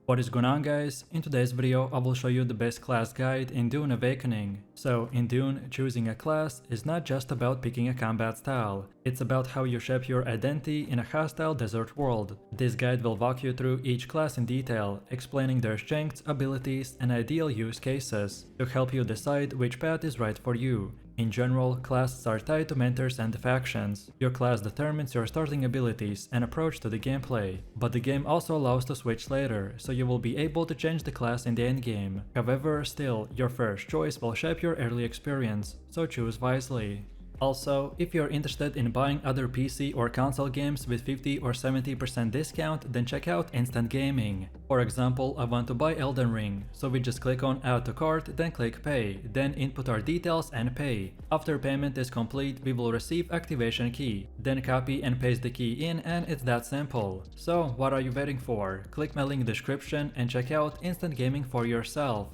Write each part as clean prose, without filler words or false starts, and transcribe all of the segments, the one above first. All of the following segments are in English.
What is going on, guys? In today's video I will show you the best class guide in Dune Awakening. So in Dune, choosing a class is not just about picking a combat style, it's about how you shape your identity in a hostile desert world. This guide will walk you through each class in detail, explaining their strengths, abilities, and ideal use cases, to help you decide which path is right for you. In general, classes are tied to mentors and factions. Your class determines your starting abilities and approach to the gameplay, but the game also allows to switch later, so you will be able to change the class in the endgame. However, still, your first choice will shape your early experience, so choose wisely. Also, if you're interested in buying other PC or console games with 50 or 70% discount, then check out Instant Gaming. For example, I want to buy Elden Ring, so we just click on Add to Cart, then click Pay, then input our details and pay. After payment is complete, we will receive activation key, then copy and paste the key in, and it's that simple. So what are you waiting for? Click my link description and check out Instant Gaming for yourself.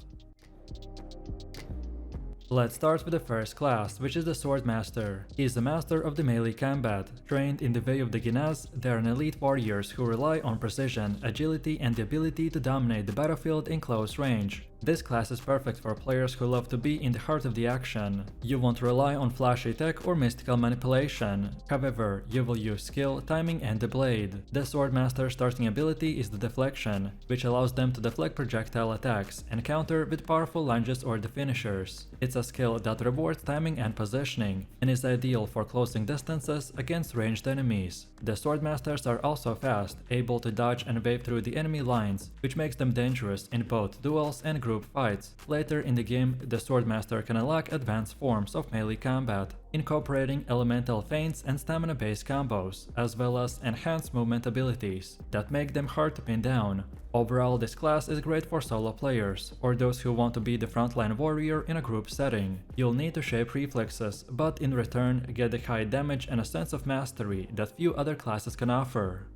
Let's start with the first class, which is the Swordmaster. He is the master of the melee combat. Trained in the way of the Ginaz, they are an elite warriors who rely on precision, agility, and the ability to dominate the battlefield in close range. This class is perfect for players who love to be in the heart of the action. You won't rely on flashy tech or mystical manipulation. However, you will use skill, timing, and the blade. The Swordmaster's starting ability is the deflection, which allows them to deflect projectile attacks and counter with powerful lunges or the finishers. It's a skill that rewards timing and positioning, and is ideal for closing distances against ranged enemies. The Swordmasters are also fast, able to dodge and wave through the enemy lines, which makes them dangerous in both duels and group fights. Later in the game, the Swordmaster can unlock advanced forms of melee combat, incorporating elemental feints and stamina-based combos, as well as enhanced movement abilities that make them hard to pin down. Overall, this class is great for solo players, or those who want to be the frontline warrior in a group setting. You'll need to shape reflexes, but in return get the high damage and a sense of mastery that few other classes can offer.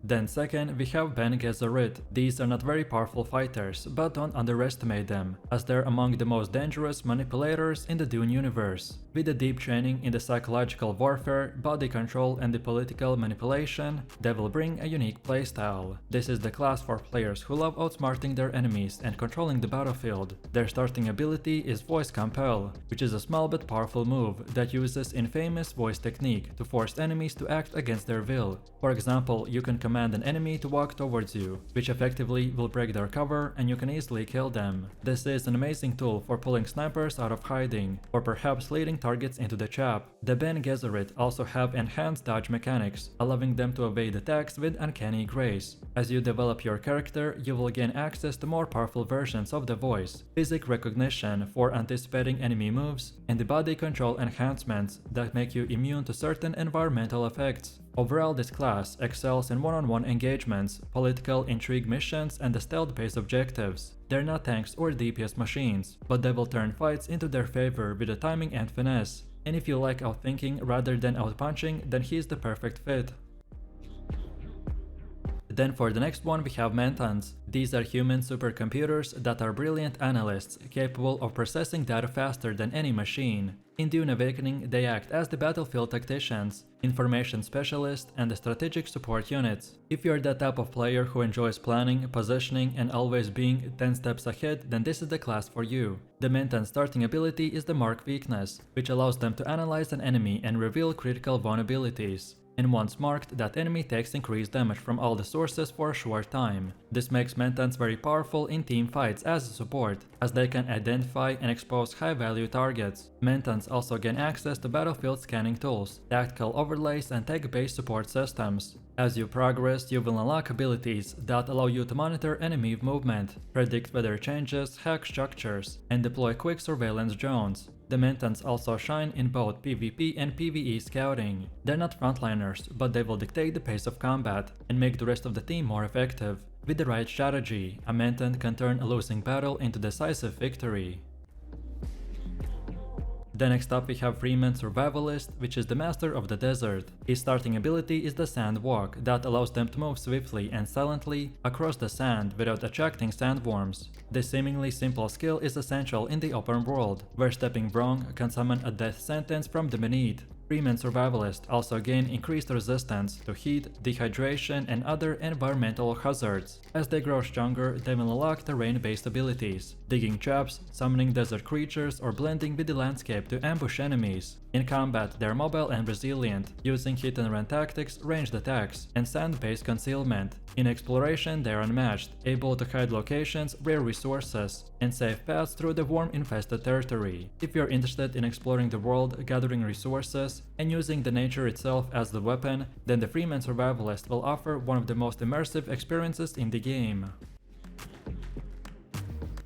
Then second, we have Bene Gesserit. These are not very powerful fighters, but don't underestimate them, as they're among the most dangerous manipulators in the Dune universe. With the deep training in the psychological warfare, body control, and the political manipulation, they will bring a unique playstyle. This is the class for players who love outsmarting their enemies and controlling the battlefield. Their starting ability is Voice Compel, which is a small but powerful move that uses infamous voice technique to force enemies to act against their will. For example, you can command an enemy to walk towards you, which effectively will break their cover and you can easily kill them. This is an amazing tool for pulling snipers out of hiding, or perhaps leading targets into the trap. The Bene Gesserit also have enhanced dodge mechanics, allowing them to evade attacks with uncanny grace. As you develop your character, you will gain access to more powerful versions of the voice, physic recognition for anticipating enemy moves, and the body control enhancements that make you immune to certain environmental effects. Overall, this class excels in one-on-one engagements, political intrigue missions, and the stealth-based objectives. They're not tanks or DPS machines, but they will turn fights into their favor with the timing and finesse. And if you like outthinking rather than outpunching, then he's the perfect fit. Then for the next one we have Mentats. These are human supercomputers that are brilliant analysts, capable of processing data faster than any machine. In Dune Awakening, they act as the battlefield tacticians, information specialists, and the strategic support units. If you're that type of player who enjoys planning, positioning, and always being 10 steps ahead, then this is the class for you. The Mentat's starting ability is the Mark Weakness, which allows them to analyze an enemy and reveal critical vulnerabilities. And once marked, that enemy takes increased damage from all the sources for a short time. This makes Mentats very powerful in team fights as a support, as they can identify and expose high-value targets. Mentats also gain access to battlefield scanning tools, tactical overlays, and tech-based support systems. As you progress, you will unlock abilities that allow you to monitor enemy movement, predict weather changes, hack structures, and deploy quick surveillance drones. The Mentats also shine in both PvP and PvE scouting. They're not frontliners, but they will dictate the pace of combat and make the rest of the team more effective. With the right strategy, a Mentat can turn a losing battle into decisive victory. The next up we have Freeman Survivalist, which is the master of the desert. His starting ability is the Sand Walk that allows them to move swiftly and silently across the sand without attracting sandworms. This seemingly simple skill is essential in the open world, where stepping wrong can summon a death sentence from the beneath. Freeman Survivalists also gain increased resistance to heat, dehydration, and other environmental hazards. As they grow stronger, they will unlock terrain-based abilities, digging traps, summoning desert creatures, or blending with the landscape to ambush enemies. In combat, they are mobile and resilient, using hit and run tactics, ranged attacks, and sand-based concealment. In exploration, they are unmatched, able to hide locations, rare resources, and safe paths through the worm-infested territory. If you're interested in exploring the world, gathering resources, and using the nature itself as the weapon, then the Freeman Survivalist will offer one of the most immersive experiences in the game.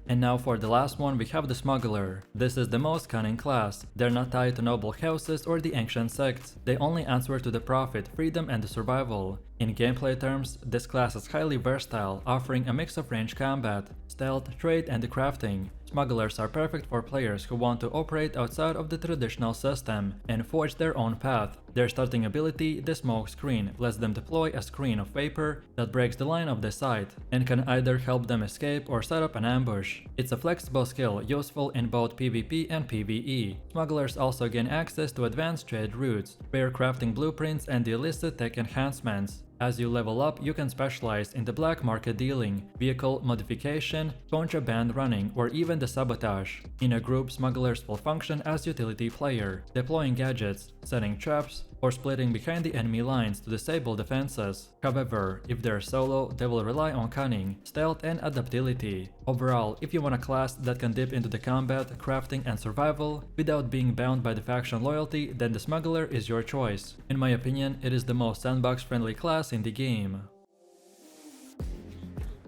And now for the last one, we have the Smuggler. This is the most cunning class. They're not tied to noble houses or the ancient sects. They only answer to the profit, freedom, and the survival. In gameplay terms, this class is highly versatile, offering a mix of ranged combat, stealth, trade, and crafting. Smugglers are perfect for players who want to operate outside of the traditional system and forge their own path. Their starting ability, the Smoke Screen, lets them deploy a screen of vapor that breaks the line of the sight and can either help them escape or set up an ambush. It's a flexible skill useful in both PvP and PvE. Smugglers also gain access to advanced trade routes, rare crafting blueprints, and the illicit tech enhancements. As you level up, you can specialize in the black market dealing, vehicle modification, contraband running, or even the sabotage. In a group, smugglers will function as utility player, deploying gadgets, setting traps, or splitting behind the enemy lines to disable defenses. However, if they're solo, they will rely on cunning, stealth, and adaptability. Overall, if you want a class that can dip into the combat, crafting, and survival without being bound by the faction loyalty, then the Smuggler is your choice. In my opinion, it is the most sandbox-friendly class in the game.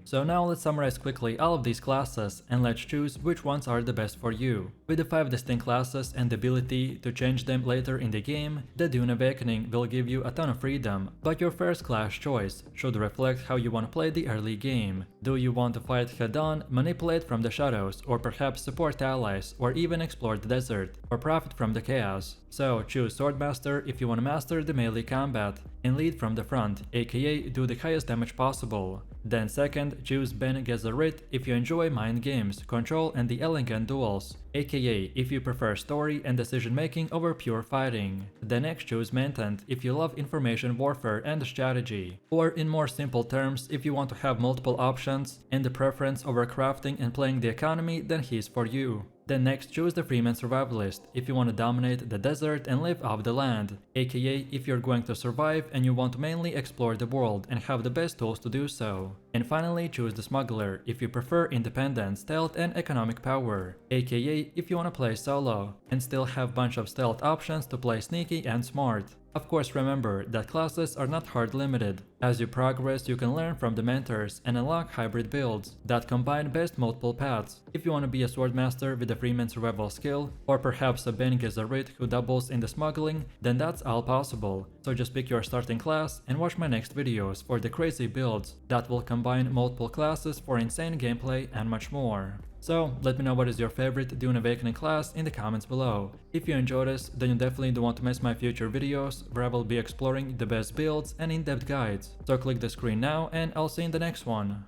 So now let's summarize quickly all of these classes and let's choose which ones are the best for you. With the 5 distinct classes and the ability to change them later in the game, the Dune Awakening will give you a ton of freedom, but your first class choice should reflect how you want to play the early game. Do you want to fight head-on, manipulate from the shadows, or perhaps support allies, or even explore the desert, or profit from the chaos? So choose Swordmaster if you want to master the melee combat and lead from the front, aka do the highest damage possible. Then second, choose Bene Gesserit if you enjoy mind games, control, and the elegant duels, aka if you prefer story and decision making over pure fighting. Then next choose Mentat if you love information warfare and strategy. Or in more simple terms, if you want to have multiple options and the preference over crafting and playing the economy, then he's for you. Then next choose the Freeman Survivalist if you want to dominate the desert and live off the land, aka if you're going to survive and you want to mainly explore the world and have the best tools to do so. And finally choose the Smuggler if you prefer independence, stealth, and economic power, aka if you want to play solo and still have bunch of stealth options to play sneaky and smart. Of course, remember that classes are not hard limited. As you progress, you can learn from the mentors and unlock hybrid builds that combine best multiple paths. If you want to be a Swordmaster with a Freeman survival skill, or perhaps a Bene Gesserit who doubles in the smuggling, then that's all possible. So just pick your starting class and watch my next videos for the crazy builds that will combine multiple classes for insane gameplay and much more. So let me know what is your favorite Dune Awakening class in the comments below. If you enjoyed this, then you definitely don't want to miss my future videos where I will be exploring the best builds and in-depth guides. So click the screen now and I'll see you in the next one.